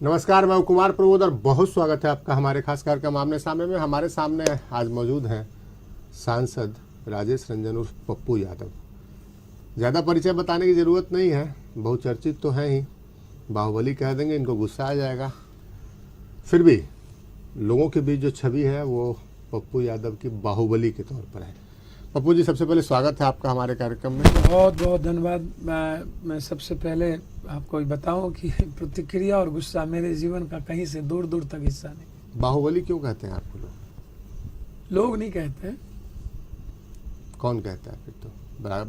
नमस्कार, मैं कुमार प्रमोद और बहुत स्वागत है आपका हमारे खास कार्यक्रम आमने सामने में। हमारे सामने आज मौजूद हैं सांसद राजेश रंजन उर्फ पप्पू यादव। ज़्यादा परिचय बताने की ज़रूरत नहीं है, बहुचर्चित तो हैं ही, बाहुबली कह देंगे इनको गुस्सा आ जाएगा। फिर भी लोगों के बीच जो छवि है वो पप्पू यादव की बाहुबली के तौर पर है। पप्पू जी, सबसे पहले स्वागत है आपका हमारे कार्यक्रम में। बहुत बहुत धन्यवाद। मैं सबसे पहले आपको बताऊं कि प्रतिक्रिया और गुस्सा मेरे जीवन का कहीं से दूर दूर तक हिस्सा नहीं। बाहुबली क्यों कहते हैं आपको लोग नहीं कहते हैं। कौन कहता है? फिर तो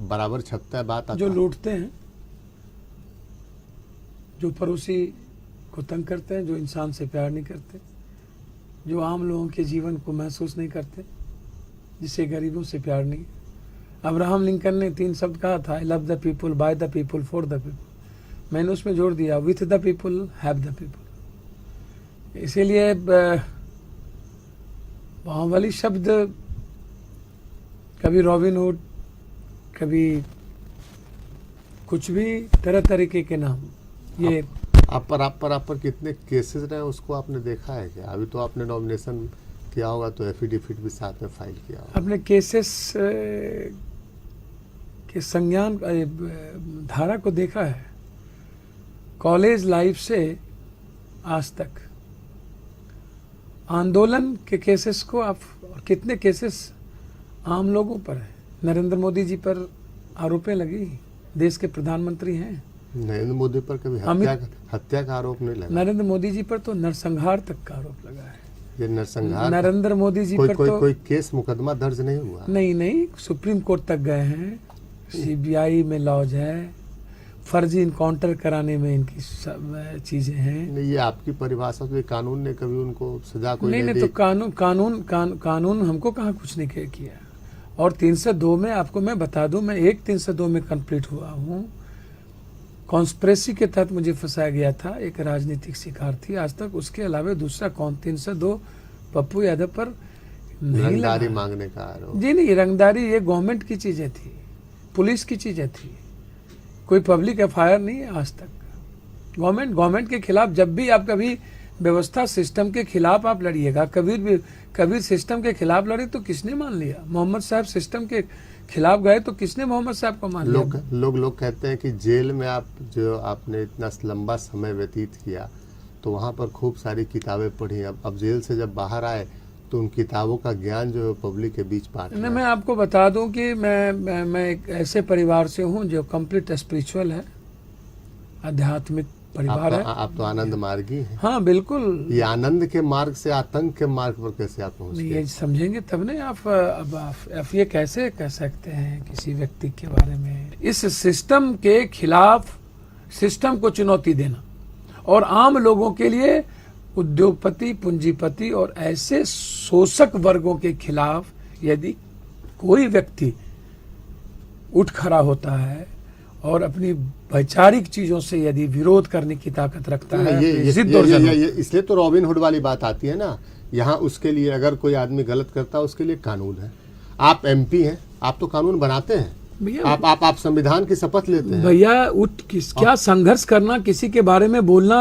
बराबर छपता है बात। जो लूटते हैं, जो पड़ोसी को तंग करते हैं, जो इंसान से प्यार नहीं करते, जो आम लोगों के जीवन को महसूस नहीं करते, जिसे गरीबों से प्यार नहीं। अब्राहम लिंकन ने 3 शब्द कहा था, I love the people, by the people, for the people. मैंने उसमें जोड़ दिया with the people, have the people. इसीलिए बाहुबली शब्द कभी रॉबिन हुड, कभी कुछ भी, तरह तरीके के नाम। ये आप पर कितने केसेस रहे उसको आपने देखा है क्या? अभी तो आपने नॉमिनेशन किया होगा तो एफिडेविट भी साथ में फाइल किया होगा। अपने केसेस के संज्ञान धारा को देखा है। कॉलेज लाइफ से आज तक आंदोलन के केसेस को आप, और कितने केसेस आम लोगों पर है। नरेंद्र मोदी जी पर आरोपें लगी, देश के प्रधानमंत्री हैं। नरेंद्र मोदी पर कभी हत्या का आरोप नहीं लगा। नरेंद्र मोदी जी पर तो नरसंहार तक का आरोप लगा है। ये नरसंहार, नरेंद्र मोदी जी पर तो कोई केस मुकदमा दर्ज नहीं हुआ। नहीं, सुप्रीम कोर्ट तक गए हैं, सीबीआई में लॉज है, फर्जी इनकाउंटर कराने में इनकी सब चीजें हैं। नहीं, ये आपकी परिभाषा तो कानून ने कभी उनको सजा कोई नहीं तो कानून हमको कहाँ कुछ नहीं किया। और 302 में आपको मैं बता दूं, मैं 302 में कंप्लीट हुआ हूँ। कॉन्स्पिरेसी के तहत मुझे फंसाया गया था, एक राजनीतिक शिकार थी। आज तक उसके अलावा दूसरा 302 पप्पू यादव पर नहीं लगा। रंगदारी मांगने का आरोप। जी नहीं, रंगदारी ये गवर्नमेंट की चीजें थी, पुलिस की चीजें थी, कोई पब्लिक एफआईआर नहीं है आज तक। गवर्नमेंट के खिलाफ जब भी आप कभी व्यवस्था सिस्टम के खिलाफ आप लड़िएगा, कबीर सिस्टम के खिलाफ लड़े तो किसने मान लिया? मोहम्मद साहब सिस्टम के खिलाफ गए तो किसने मोहम्मद साहब को मान लिया? लोग कहते हैं कि जेल में आपने इतना लंबा समय व्यतीत किया तो वहाँ पर खूब सारी किताबें पढ़ी। अब जेल से जब बाहर आए तो उन किताबों का ज्ञान जो है पब्लिक के बीच बांट। मैं आपको बता दूं कि मैं एक ऐसे परिवार से हूं जो कंप्लीट स्पिरिचुअल है, आध्यात्मिक परिवार है। आप तो आनंद मार्गी हैं। हाँ बिल्कुल। ये आनंद के मार्ग से आतंक के मार्ग पर कैसे आप पहुंच गए? ये समझेंगे तब नहीं। आप ये कैसे कह सकते हैं किसी व्यक्ति के बारे में? इस सिस्टम के खिलाफ सिस्टम को चुनौती देना और आम लोगों के लिए उद्योगपति, पूंजीपति और ऐसे शोषक वर्गों के खिलाफ यदि कोई व्यक्ति उठ खड़ा होता है और अपनी वैचारिक चीजों से यदि विरोध करने की ताकत रखता है, इसलिए तो रॉबिन हुड वाली बात आती है ना। यहाँ उसके लिए अगर कोई आदमी गलत करता है उसके लिए कानून है। आप एमपी हैं, आप तो कानून बनाते हैं। आप संविधान की शपथ लेते हैं भैया। क्या संघर्ष करना, किसी के बारे में बोलना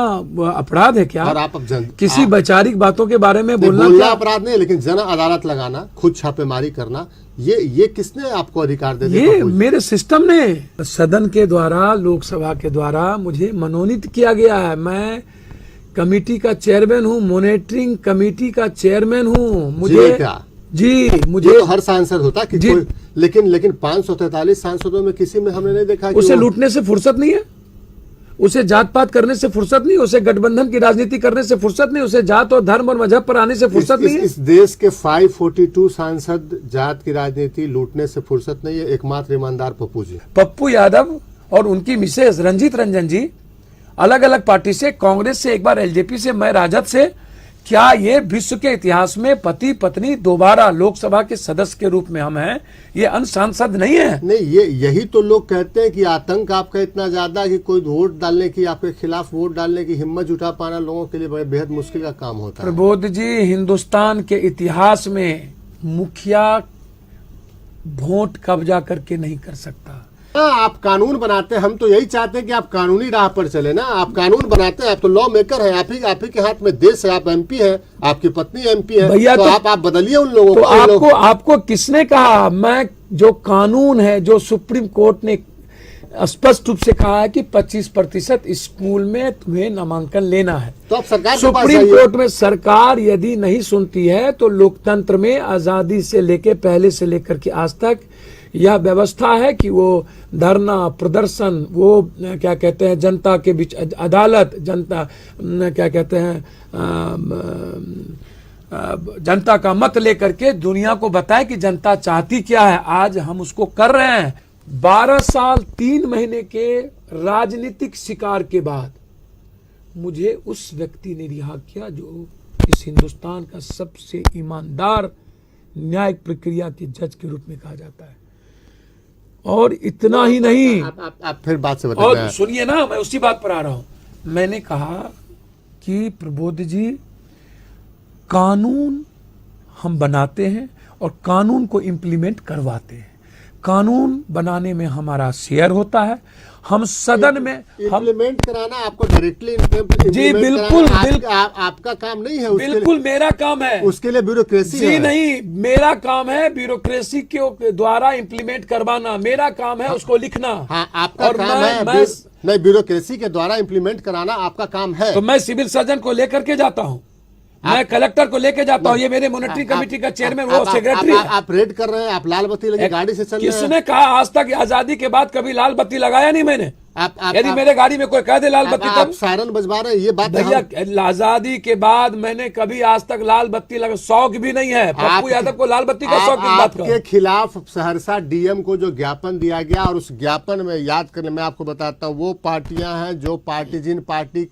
अपराध है क्या? और आप किसी वैचारिक बातों के बारे में बोलना अपराध नहीं, लेकिन जन अदालत लगाना, खुद छापेमारी करना, ये किसने आपको अधिकार दे दिया? ये मेरे सिस्टम ने, सदन के द्वारा, लोकसभा के द्वारा मुझे मनोनीत किया गया है। मैं कमेटी का चेयरमैन हूँ, मॉनिटरिंग कमेटी का चेयरमैन हूँ। मुझे तो हर सांसद होता कि कोई, लेकिन 543 सांसदों में किसी में हमने नहीं देखा कि उसे लूटने से फुर्सत नहीं है, उसे जात पात करने से फुर्सत नहीं, उसे गठबंधन की राजनीति करने से फुर्सत नहीं, उसे जात और धर्म और मजहब पर आने से फुर्सत नहीं है। इस देश के 542 सांसद जात की राजनीति लूटने से फुर्सत नहीं है। एकमात्र ईमानदार पप्पू जी, पप्पू यादव और उनकी मिसेज रंजीत रंजन जी, अलग अलग पार्टी से, कांग्रेस से, एक बार एलजेपी से, मैं राजद से। क्या ये विश्व के इतिहास में पति पत्नी दोबारा लोकसभा के सदस्य के रूप में हम हैं? ये अनसांसद नहीं है। नहीं, यही तो लोग कहते हैं कि आतंक आपका इतना ज्यादा कि कोई वोट डालने की, आपके खिलाफ वोट डालने की हिम्मत जुटा पाना लोगों के लिए बेहद मुश्किल का काम होता है। प्रबोध जी, हिंदुस्तान के इतिहास में मुखिया वोट कब्जा करके नहीं कर सकता। आप कानून बनाते हैं, हम तो यही चाहते हैं कि आप कानूनी राह पर चले ना। आप कानून बनाते हैं, आप तो लॉ मेकर हैं, आप ही के हाथ में देश है, आप एमपी हैं, आपकी पत्नी एमपी है, भैया तो आप बदलिए उन लोगों तो को। आपको किसने कहा? मैं जो कानून है, जो सुप्रीम कोर्ट ने स्पष्ट रूप से कहा है कि 25% स्कूल में तुम्हें नामांकन लेना है, तो अब सरकार सुप्रीम कोर्ट में सरकार यदि नहीं सुनती है तो लोकतंत्र में आजादी से लेके पहले से लेकर के आज तक यह व्यवस्था है कि वो धरना प्रदर्शन, वो क्या कहते हैं, जनता के बीच अदालत, जनता क्या कहते हैं, जनता का मत लेकर के दुनिया को बताए कि जनता चाहती क्या है। आज हम उसको कर रहे हैं। 12 साल 3 महीने के राजनीतिक शिकार के बाद मुझे उस व्यक्ति ने रिहा किया जो इस हिंदुस्तान का सबसे ईमानदार न्यायिक प्रक्रिया के जज के रूप में कहा जाता है। और इतना ही नहीं, आप फिर बात से और सुनिए ना, मैं उसी बात पर आ रहा हूं। मैंने कहा कि प्रबोध जी, कानून हम बनाते हैं और कानून को इम्प्लीमेंट करवाते हैं। कानून बनाने में हमारा शेयर होता है। हम सदन में इम्प्लीमेंट कराना आपको डायरेक्टली जी बिल्कुल आपका काम नहीं है, बिल्कुल मेरा काम है। उसके लिए ब्यूरोक्रेसी जी नहीं, मेरा काम है ब्यूरोक्रेसी के द्वारा इम्प्लीमेंट करवाना। मेरा काम है उसको लिखना। हाँ, आपका काम है नहीं, ब्यूरोक्रेसी के द्वारा इम्प्लीमेंट कराना आपका काम है। तो मैं सिविल सर्जन को लेकर के जाता हूँ, मैं कलेक्टर को लेके जाता हूँ, ये मेरे मॉनिटरिंग कमेटी का चेयरमैन, वो सेक्रेटरी है। आप रेड कर रहे हैं, आप लाल बत्ती लगी गाड़ी से चल रहे हैं। किसने कहा? आज तक आजादी के बाद कभी लाल बत्ती लगाया नहीं मैंने। यदि मेरे गाड़ी में कोई कह दे लाल बत्ती, तब सायरन बजवा रहे हैं, ये बात भैया। आजादी के बाद मैंने कभी आज तक लाल बत्ती लगा, शौक भी नहीं है। पप्पू यादव को लाल बत्ती का शौक किस बात का? आपके खिलाफ सहरसा डीएम को जो ज्ञापन दिया गया, और उस ज्ञापन में याद करने में आपको बताता हूँ, वो पार्टियां हैं जो जिन पार्टी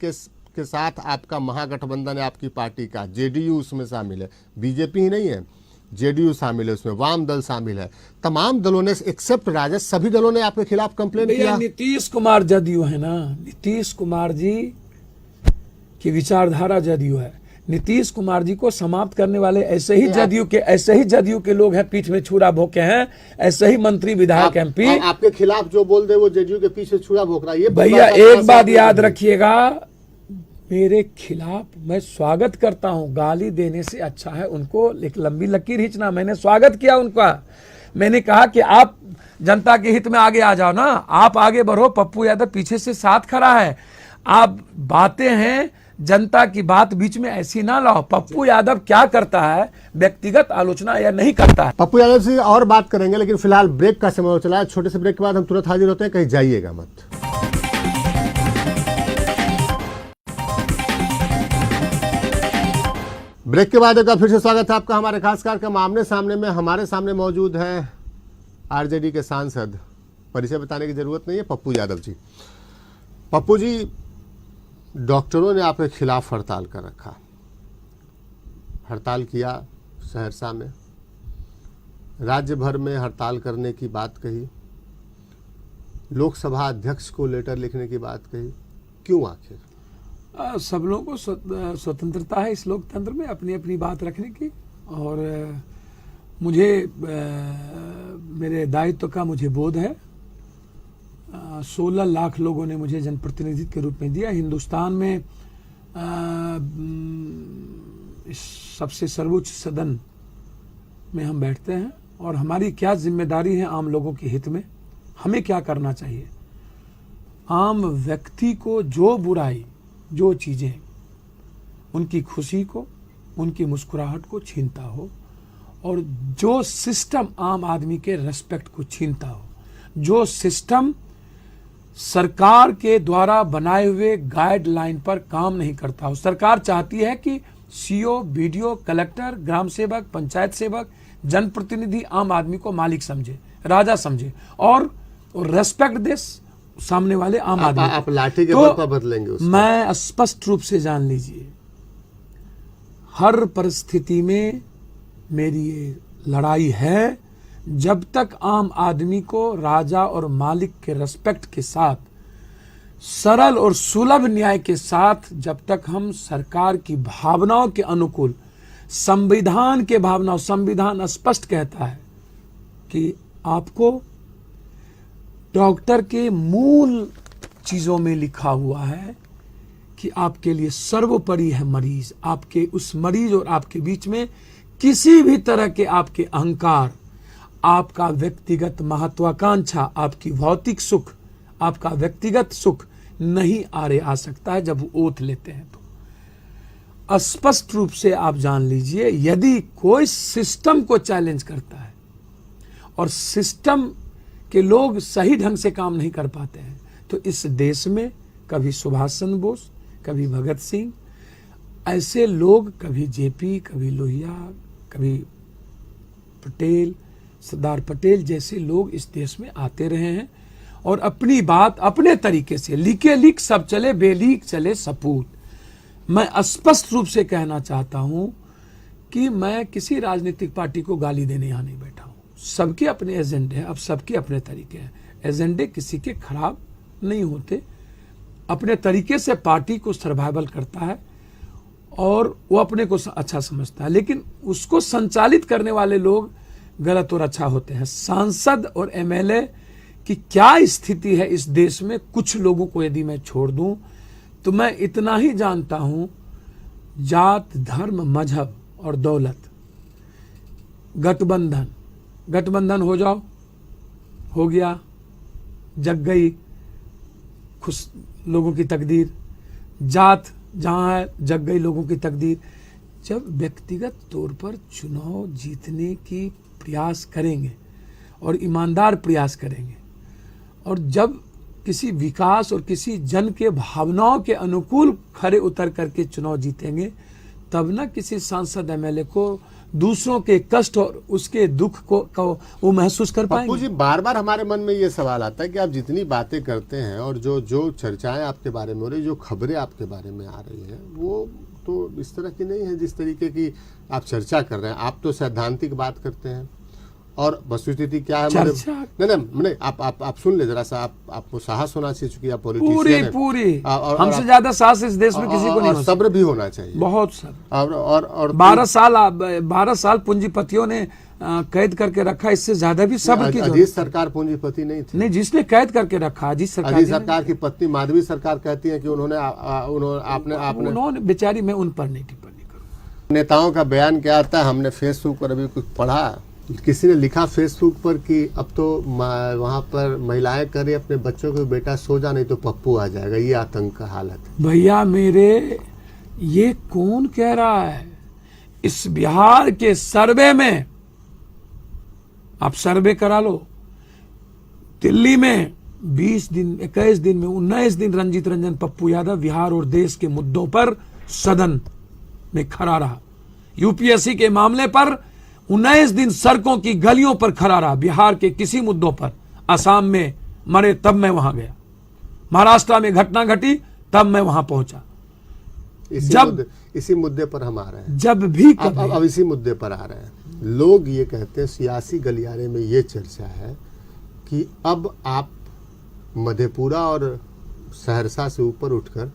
के साथ आपका महागठबंधन है, आपकी पार्टी का जेडीयू उसमें शामिल है, बीजेपी ही नहीं है, जेडीयू शामिल है, उसमें वाम दल शामिल है। तमाम दलों ने एक्सेप्ट राजद, सभी दलों ने आपके खिलाफ कंप्लेन किया। नीतीश कुमार जदयू है ना, नीतीश कुमार जी की विचारधारा जदयू है। नीतीश कुमार जी को समाप्त करने वाले ऐसे ही जदयू के लोग हैं, पीठ में छुरा भोंके हैं, ऐसे ही मंत्री विधायक एमपी। आपके खिलाफ जो बोल दे वो जेडीयू के पीछे छुरा भोंक रहा है। भैया एक बात याद रखिएगा, मेरे खिलाफ मैं स्वागत करता हूं। गाली देने से अच्छा है उनको एक लंबी लकीर खींचना। मैंने स्वागत किया उनका। मैंने कहा कि आप जनता के हित में आगे आ जाओ ना, आप आगे बढ़ो, पप्पू यादव पीछे से साथ खड़ा है। आप बातें हैं, जनता की बात बीच में ऐसी ना लाओ। पप्पू यादव क्या करता है, व्यक्तिगत आलोचना या नहीं करता है। पप्पू यादव से और बात करेंगे, लेकिन फिलहाल ब्रेक का समय हो चला है। छोटे से ब्रेक के बाद हम तुरंत हाजिर होते हैं, कहीं जाइएगा मत। ब्रेक के बाद एक बार फिर से स्वागत है आपका हमारे खास कार्यक्रम आमने सामने में। हमारे सामने मौजूद हैं आरजेडी के सांसद, परिचय बताने की जरूरत नहीं है, पप्पू यादव जी। पप्पू जी, डॉक्टरों ने आपके खिलाफ हड़ताल कर रखा, हड़ताल किया सहरसा में, राज्य भर में हड़ताल करने की बात कही, लोकसभा अध्यक्ष को लेटर लिखने की बात कही, क्यों आखिर? सब लोगों को स्वतंत्रता है इस लोकतंत्र में अपनी अपनी बात रखने की, और मुझे मेरे दायित्व का मुझे बोध है। 16 लाख लोगों ने मुझे जनप्रतिनिधि के रूप में दिया। हिंदुस्तान में इस सबसे सर्वोच्च सदन में हम बैठते हैं, और हमारी क्या जिम्मेदारी है आम लोगों के हित में, हमें क्या करना चाहिए। आम व्यक्ति को जो बुराई, जो चीज़ें उनकी खुशी को, उनकी मुस्कुराहट को छीनता हो, और जो सिस्टम आम आदमी के रेस्पेक्ट को छीनता हो, जो सिस्टम सरकार के द्वारा बनाए हुए गाइडलाइन पर काम नहीं करता हो। सरकार चाहती है कि सीओ, बीडीओ, कलेक्टर, ग्राम सेवक, पंचायत सेवक, जनप्रतिनिधि आम आदमी को मालिक समझे, राजा समझे, और रेस्पेक्ट दे सामने वाले आम आदमी। आप लाठी के बल पर बदलेंगे उसको। मैं स्पष्ट रूप से जान लीजिए, हर परिस्थिति में मेरी ये लड़ाई है। जब तक आम आदमी को राजा और मालिक के रेस्पेक्ट के साथ, सरल और सुलभ न्याय के साथ, जब तक हम सरकार की भावनाओं के अनुकूल, संविधान के भावनाओं, संविधान स्पष्ट कहता है कि आपको डॉक्टर के मूल चीजों में लिखा हुआ है कि आपके लिए सर्वोपरि है मरीज। आपके उस मरीज और आपके बीच में किसी भी तरह के आपके अहंकार, आपका व्यक्तिगत महत्वाकांक्षा, आपकी भौतिक सुख, आपका व्यक्तिगत सुख नहीं आ सकता है जब वो ओथ लेते हैं। तो स्पष्ट रूप से आप जान लीजिए, यदि कोई सिस्टम को चैलेंज करता है और सिस्टम के लोग सही ढंग से काम नहीं कर पाते हैं, तो इस देश में कभी सुभाष चंद्र बोस, कभी भगत सिंह, ऐसे लोग, कभी जेपी, कभी लोहिया, कभी पटेल, सरदार पटेल जैसे लोग इस देश में आते रहे हैं और अपनी बात अपने तरीके से, लिखे लिख सब चले, बेलीक चले सपूत। मैं स्पष्ट रूप से कहना चाहता हूं कि मैं किसी राजनीतिक पार्टी को गाली देने यहां नहीं बैठा हूं। सबके अपने एजेंडे हैं, अब सबके अपने तरीके हैं। एजेंडे किसी के खराब नहीं होते, अपने तरीके से पार्टी को सर्वाइवल करता है और वो अपने को अच्छा समझता है, लेकिन उसको संचालित करने वाले लोग गलत और अच्छा होते हैं। सांसद और एमएलए की क्या स्थिति है इस देश में, कुछ लोगों को यदि मैं छोड़ दूं तो मैं इतना ही जानता हूं, जात, धर्म, मजहब और दौलत, गठबंधन हो जाओ, हो गया, जग गई खुश लोगों की तकदीर, जात जहां है जग गई लोगों की तकदीर। जब व्यक्तिगत तौर पर चुनाव जीतने की प्रयास करेंगे और ईमानदार प्रयास करेंगे और जब किसी विकास और किसी जन के भावनाओं के अनुकूल खरे उतर करके चुनाव जीतेंगे, तब ना किसी सांसद एमएलए को दूसरों के कष्ट और उसके दुख को वो महसूस कर पाएंगे। पप्पू जी, बार बार हमारे मन में ये सवाल आता है कि आप जितनी बातें करते हैं और जो चर्चाएं आपके बारे में हो रही, जो खबरें आपके बारे में आ रही हैं, वो तो इस तरह की नहीं है जिस तरीके की आप चर्चा कर रहे हैं। आप तो सैद्धांतिक बात करते हैं और वस्तुस्थिति क्या है नहीं, आप सुन ले जरा सा, आपको साहस होना चाहिए, चूंकि आप पॉलिटिशियन हैं। पूरी हमसे ज्यादा साहस इस देश में किसी को नहीं हो, सब्र भी होना चाहिए, बहुत सब्र। और 12 साल पूंजीपतियों ने कैद करके रखा, इससे ज्यादा भी सब्र की जरूरत। अजीत सरकार पूंजीपति नहीं थी, नहीं, जिसने कैद करके रखा अजीत सरकार की पत्नी माधवी सरकार कहती है कि उन्होंने बेचारी, मैं उन पर नहीं टिप्पणी करूं। नेताओं का बयान क्या आता है, हमने फेसबुक पर अभी कुछ पढ़ा, किसी ने लिखा फेसबुक पर कि अब तो वहां पर महिलाएं करें अपने बच्चों को, बेटा सो जा नहीं तो पप्पू आ जाएगा। ये आतंक का हालत है भैया मेरे। ये कौन कह रहा है? इस बिहार के सर्वे में, आप सर्वे करा लो, दिल्ली में 20 दिन 21 दिन में 19 दिन रंजीत रंजन पप्पू यादव बिहार और देश के मुद्दों पर सदन में खड़ा रहा। यूपीएससी के मामले पर 19 दिन सड़कों की गलियों पर खड़ा रहा। बिहार के किसी मुद्दों पर, असम में मरे तब मैं वहां गया, महाराष्ट्र में घटना घटी तब मैं वहां पहुंचा। इसी मुद्दे पर हम आ रहे हैं, जब भी अब इसी मुद्दे पर आ रहे हैं। लोग ये कहते हैं, सियासी गलियारे में ये चर्चा है कि अब आप मधेपुरा और सहरसा से ऊपर उठकर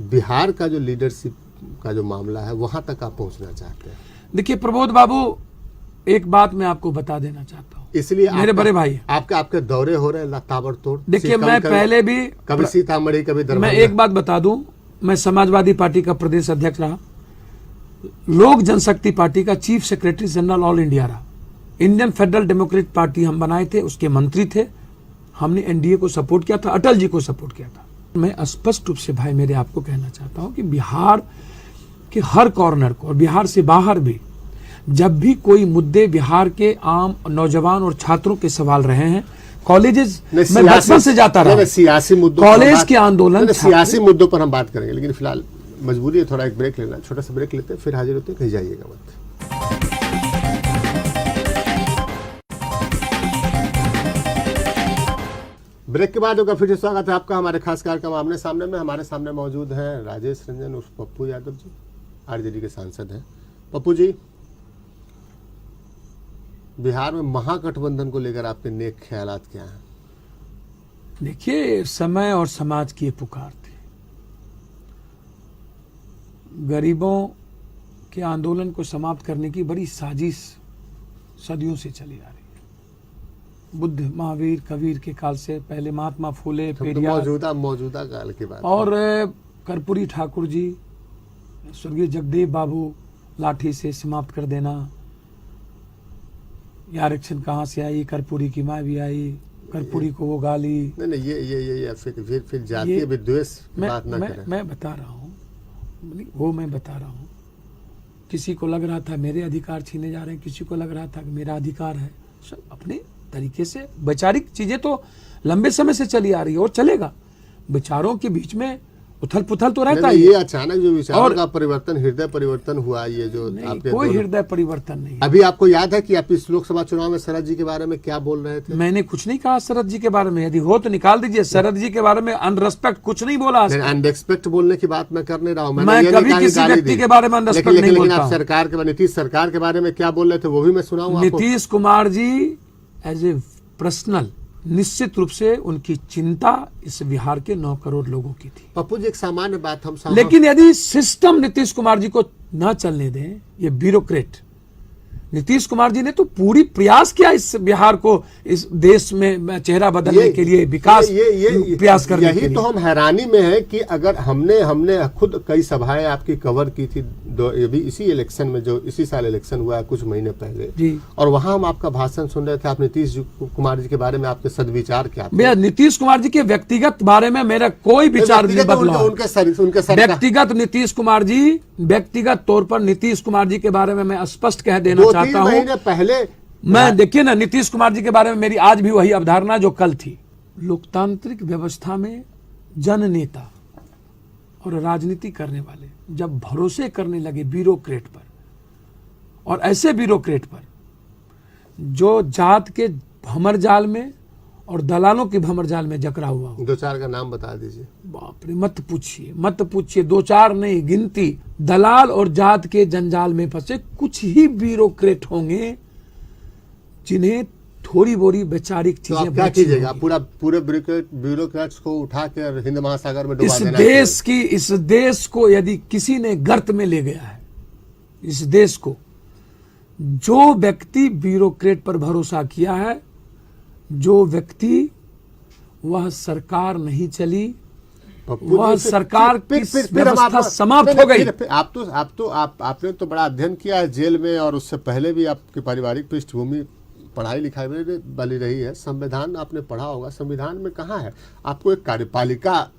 बिहार का जो लीडरशिप का जो मामला है वहां तक आप पहुंचना चाहते हैं। देखिए प्रबोध बाबू, एक बात मैं आपको बता देना चाहता हूं, इसलिए मेरे बड़े भाई, आपके दौरे हो रहे हैं ताबड़तोड़। देखिए मैं पहले भी कभी सीतामढ़ी, कभी दरभंगा। मैं एक बात बता दूं, मैं समाजवादी पार्टी का प्रदेश अध्यक्ष रहा, लोक जनशक्ति पार्टी का chief secretary general all India रहा, इंडियन फेडरल डेमोक्रेटिक पार्टी हम बनाए थे, उसके मंत्री थे, हमने एनडीए को सपोर्ट किया था, अटल जी को सपोर्ट किया था। मैं स्पष्ट रूप से भाई मेरे आपको कहना चाहता हूं कि बिहार के हर कॉर्नर को और बिहार से बाहर भी जब भी कोई मुद्दे बिहार के आम नौजवान और छात्रों के सवाल रहे हैं, कॉलेजेस में बचपन से जाता रहा, सियासी मुद्दों, कॉलेज के आंदोलन, सियासी मुद्दों पर हम बात करेंगे, लेकिन फिलहाल मजबूरी है, थोड़ा एक ब्रेक लेना, छोटा सा ब्रेक लेते हैं, फिर हाजिर होते हैं, कहीं जाइएगा मत। ब्रेक के बाद होगा फिर से स्वागत है आपका हमारे खास कार्यक्रम आमने सामने में। हमारे सामने मौजूद हैं राजेश रंजन उर्फ पप्पू यादव जी, आरजेडी के सांसद हैं। पप्पू जी, बिहार में महागठबंधन को लेकर आपके नेक ख्यालात क्या हैं? देखिए, समय और समाज की पुकार थी, गरीबों के आंदोलन को समाप्त करने की बड़ी साजिश सदियों से चली आ रही है। बुद्ध, महावीर, कबीर के काल से पहले महात्मा फूले, तो पेरियार मौजूदा काल की बात और कर्पूरी ठाकुर जी, स्वर्गीय जगदेव बाबू, लाठी से समाप्त कर देना। ये आरक्षण कहाँ से आई? कर्पूरी की माँ भी आई, कर्पूरी को वो गाली। नहीं ये फिर जातीय विद्वेष की बात ना करें। मैं बता रहा हूँ, वो मैं बता रहा हूँ। किसी को लग रहा था मेरे अधिकार छीने जा रहे हैं, किसी को लग रहा था कि मेरा अधिकार है। सब अपने तरीके से वैचारिक चीजें तो लंबे समय से चली आ रही है और चलेगा। विचारों के बीच में उथल पुथल तो रहता है। ये अचानक जो विचारों का परिवर्तन, हृदय परिवर्तन हुआ, ये जो आपने कोई हृदय परिवर्तन नहीं। अभी आपको याद है कि आप इस लोकसभा चुनाव में शरद जी के बारे में क्या बोल रहे थे? मैंने कुछ नहीं कहा शरद जी के बारे में, यदि हो तो निकाल दीजिए। शरद जी के बारे में अनरेस्पेक्ट कुछ नहीं बोला। अनरेस्पेक्ट बोलने की बात मैं कर नहीं रहा हूँ। मैं कभी किसी व्यक्ति के बारे में अनरेस्पेक्ट नहीं बोलता। आप सरकार के, नीतीश सरकार के बारे में क्या बोल रहे थे वो भी मैं सुनाऊंगा। Nitish Kumar ji as a personal निश्चित रूप से उनकी चिंता इस बिहार के 9 करोड़ लोगों की थी। पप्पू जी एक सामान्य बात हम लेकिन यदि सिस्टम नीतीश कुमार जी को न चलने दें, ये ब्यूरोक्रेट नीतीश कुमार जी ने तो पूरी प्रयास किया इस बिहार को इस देश में चेहरा बदलने के लिए, विकास प्रयास करने के लिए। यही तो हम हैरानी में है कि अगर हमने खुद कई सभाएं आपकी कवर की थी, ये भी इसी इलेक्शन में, जो इसी साल इलेक्शन हुआ है कुछ महीने पहले जी, और वहां हम आपका भाषण सुन रहे थे। आप नीतीश कुमार जी के बारे में आपके सदविचार क्या थे? नीतीश कुमार जी के व्यक्तिगत बारे में मेरा कोई विचार नहीं बदला। उनके व्यक्तिगत नीतीश कुमार जी, व्यक्तिगत तौर पर नीतीश कुमार जी के बारे में मैं स्पष्ट कह देना चाहता हूं। पहले मैं देखिए ना, नीतीश कुमार जी के बारे में मेरी आज भी वही अवधारणा जो कल थी। लोकतांत्रिक व्यवस्था में जननेता और राजनीति करने वाले जब भरोसे करने लगे ब्यूरोक्रेट पर, और ऐसे ब्यूरोक्रेट पर जो जात के भंवर जाल में और दलालों के भंवर जाल में जकड़ा हुआ हो। 2-4 का नाम बता दीजिए। बाप रे, मत पूछिए, 2-4 नहीं, गिनती। दलाल और जात के जंजाल में फंसे कुछ ही ब्यूरोक्रेट होंगे जिन्हें थोड़ी बोरी वैचारिक चीजें। तो क्या कीजिएगा? पूरे ब्यूरोक्रेट्स को उठा कर हिंद महासागर में डुबा देना? इस देश को यदि किसी ने गर्त में ले गया है, इस देश को, जो व्यक्ति ब्यूरोक्रेट पर भरोसा किया है, जो व्यक्ति, वह सरकार नहीं चली, वह सरकार की व्यवस्था समाप्त हो गई। आपने तो बड़ा अध्ययन किया है जेल में, और उससे पहले भी आपकी पारिवारिक पृष्ठभूमि पढ़ाई लिखाई में बनी रही है। संविधान आपने पढ़ा होगा। संविधान में कहाँ है आपको एक कार्यपालिका,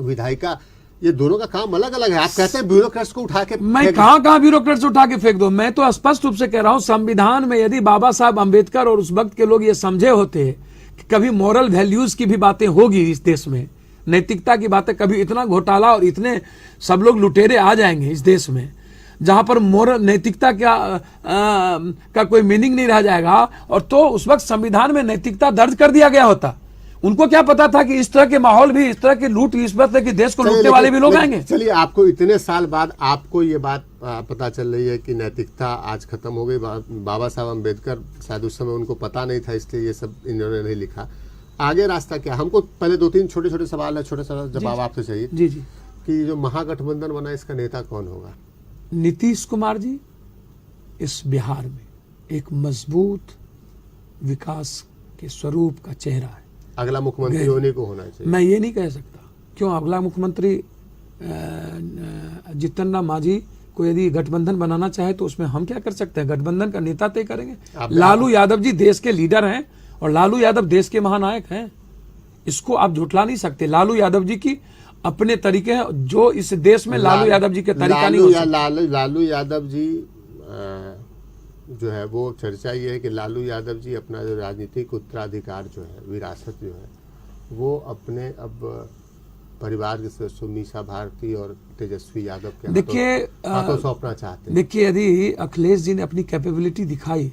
विधायिका, ये दोनों का काम अलग अलग है। आप कहते हैं ब्यूरोक्रेट्स को उठा के, मैं कहाँ ब्यूरोक्रेट्स उठा के फेंक दो। मैं तो स्पष्ट रूप से कह रहा हूं, संविधान में यदि बाबा साहब अंबेडकर और उस वक्त के लोग ये समझे होते कि कभी मॉरल वैल्यूज की भी बातें होगी इस देश में, नैतिकता की बातें, कभी इतना घोटाला और इतने सब लोग लुटेरे आ जाएंगे इस देश में जहां पर मोरल नैतिकता का कोई मीनिंग नहीं रह जाएगा, और तो उस वक्त संविधान में नैतिकता दर्ज कर दिया गया होता। उनको क्या पता था कि इस तरह के माहौल भी, इस तरह के लूट, इस तरह के देश को लूटने वाले भी लोग आएंगे। चलिए, आपको इतने साल बाद आपको ये बात पता चल रही है कि नैतिकता आज खत्म हो गई। बाबा साहब अम्बेडकर शायद उस समय उनको पता नहीं था, इसलिए ये सब इन्होंने नहीं लिखा। आगे रास्ता क्या? हमको पहले 2-3 छोटे सवाल है, छोटे जवाब आपसे चाहिए। जी कि जो महागठबंधन बना, इसका नेता कौन होगा? नीतीश कुमार जी इस बिहार में एक मजबूत विकास के स्वरूप का चेहरा है। अगला मुख्यमंत्री उन्हीं को होना चाहिए। मैं ये नहीं कह सकता। क्यों? अगला मुख्यमंत्री जीतन राम मांझी को यदि गठबंधन बनाना चाहे तो उसमें हम क्या कर सकते हैं? गठबंधन का नेता तय करेंगे। लालू यादव जी देश के लीडर हैं और लालू यादव देश के महानायक हैं, इसको आप झुठला नहीं सकते। लालू यादव जी की अपने तरीके हैं, जो इस देश में लालू यादव जी के तरीका नहीं हो सकता। लालू यादव जी जो है, वो चर्चा ये है कि लालू यादव जी अपना जो राजनीतिक उत्तराधिकार जो है, विरासत जो है, वो अपने अब परिवार के सदस्यों मीसा भारती और तेजस्वी यादव के हाथों सौंपना चाहते हैं। देखिए, यदि अखिलेश जी ने अपनी कैपेबिलिटी दिखाई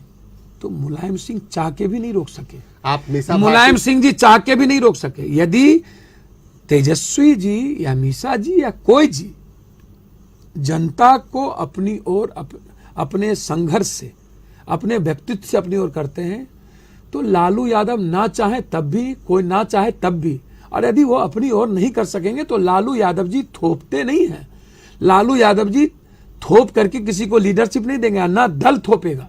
तो मुलायम सिंह चाह के भी नहीं रोक सके। आप मुलायम सिंह जी चाह के भी नहीं रोक सके। यदि तेजस्वी जी या मीसा जी या कोई जी जनता को अपनी ओर अपने संघर्ष से, अपने व्यक्तित्व से अपनी ओर करते हैं, तो लालू यादव ना चाहे तब भी, कोई ना चाहे तब भी, और यदि वो अपनी ओर नहीं कर सकेंगे तो लालू यादव जी थोपते नहीं हैं। लालू यादव जी थोप करके किसी को लीडरशिप नहीं देंगे, ना दल थोपेगा।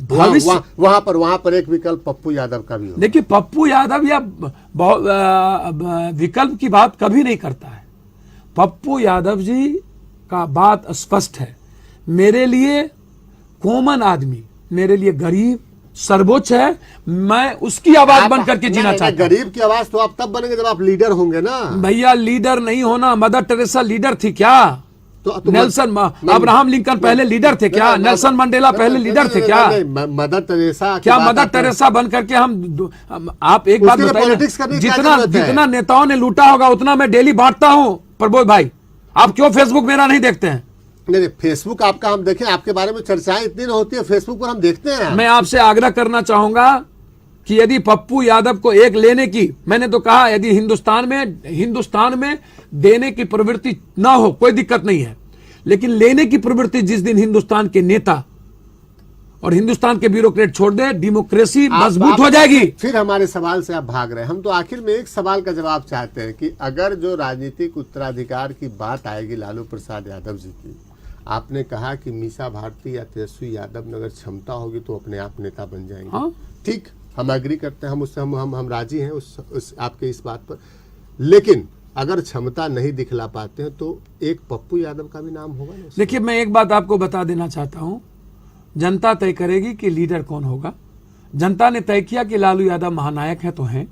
भविष्य वहां पर एक विकल्प पप्पू यादव का भी हो। देखिए, पप्पू यादव या विकल्प की बात कभी नहीं करता है। पप्पू यादव जी का बात स्पष्ट है, मेरे लिए कॉमन आदमी, मेरे लिए गरीब सर्वोच्च है, मैं उसकी आवाज बन करके जीना चाहता हूं। गरीब की आवाज तो आप तब बनेंगे जब आप लीडर होंगे ना भैया। लीडर नहीं होना, मदर टेरेसा लीडर थी क्या? तो नेल्सन अब्राहम लिंकन पहले लीडर थे क्या? नेल्सन मंडेला पहले लीडर थे क्या? मदर टेरेसा क्या मदर टेरेसा बन करके आप एक बात बताइए, जितना नेताओं ने लूटा होगा उतना मैं डेली बांटता हूं प्रबोध भाई। आप क्यों फेसबुक मेरा नहीं देखते हैं? नहीं, फेसबुक आपका हम देखें, आपके बारे में चर्चाएं इतनी न होती है, फेसबुक पर हम देखते हैं। मैं आपसे आग्रह करना चाहूंगा कि यदि पप्पू यादव को एक लेने की, मैंने तो कहा यदि हिंदुस्तान में देने की प्रवृत्ति ना हो कोई दिक्कत नहीं है, लेकिन लेने की प्रवृत्ति जिस दिन हिंदुस्तान के नेता और हिंदुस्तान के ब्यूरोक्रेट छोड़ दे, डेमोक्रेसी मजबूत हो जाएगी। फिर हमारे सवाल से आप भाग रहे हैं। हम तो आखिर में एक सवाल का जवाब चाहते हैं कि अगर जो राजनीतिक उत्तराधिकार की बात आएगी लालू प्रसाद यादव जी की, आपने कहा कि मीसा भारती या तेजस्वी यादव में अगर क्षमता होगी तो अपने आप नेता बन जाएंगे। हाँ? ठीक, हम एग्री करते हैं, हम उससे हम राजी हैं उस आपके इस बात पर। लेकिन अगर क्षमता नहीं दिखला पाते हैं तो एक पप्पू यादव का भी नाम होगा ना। देखिए, मैं एक बात आपको बता देना चाहता हूं, जनता तय करेगी कि लीडर कौन होगा। जनता ने तय किया कि लालू यादव महानायक है तो हैं,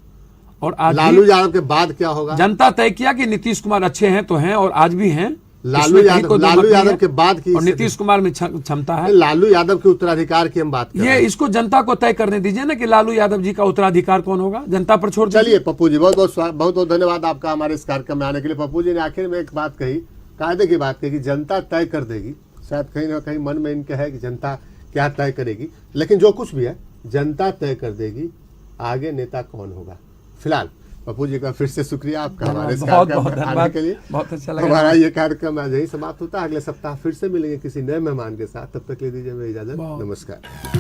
और आज लालू यादव के बाद क्या होगा? जनता तय किया कि नीतीश कुमार अच्छे हैं तो हैं और आज भी हैं। लालू यादव के बाद की और नीतीश कुमार में क्षमता है। लालू यादव के उत्तराधिकार की हम बात कर रहे हैं। इसको जनता को तय करने दीजिए ना कि लालू यादव जी का उत्तराधिकार कौन होगा, जनता पर छोड़ दीजिए। चलिए पप्पू जी, बहुत बहुत धन्यवाद आपका हमारे इस कार्यक्रम में आने के लिए। पप्पू जी ने आखिर में एक बात कही, कायदे की बात कही कि जनता तय कर देगी। शायद कहीं ना कहीं मन में इनके है कि जनता क्या तय करेगी, लेकिन जो कुछ भी है जनता तय कर देगी, आगे नेता कौन होगा। फिलहाल पप्पू जी का फिर से शुक्रिया आपका हमारे इस कार्यक्रम में आने के लिए। बहुत अच्छा लगा। हमारा ये कार्यक्रम आज यही समाप्त होता है। अगले सप्ताह फिर से मिलेंगे किसी नए मेहमान के साथ। तब तक ले दीजिए हमें इजाजत। नमस्कार।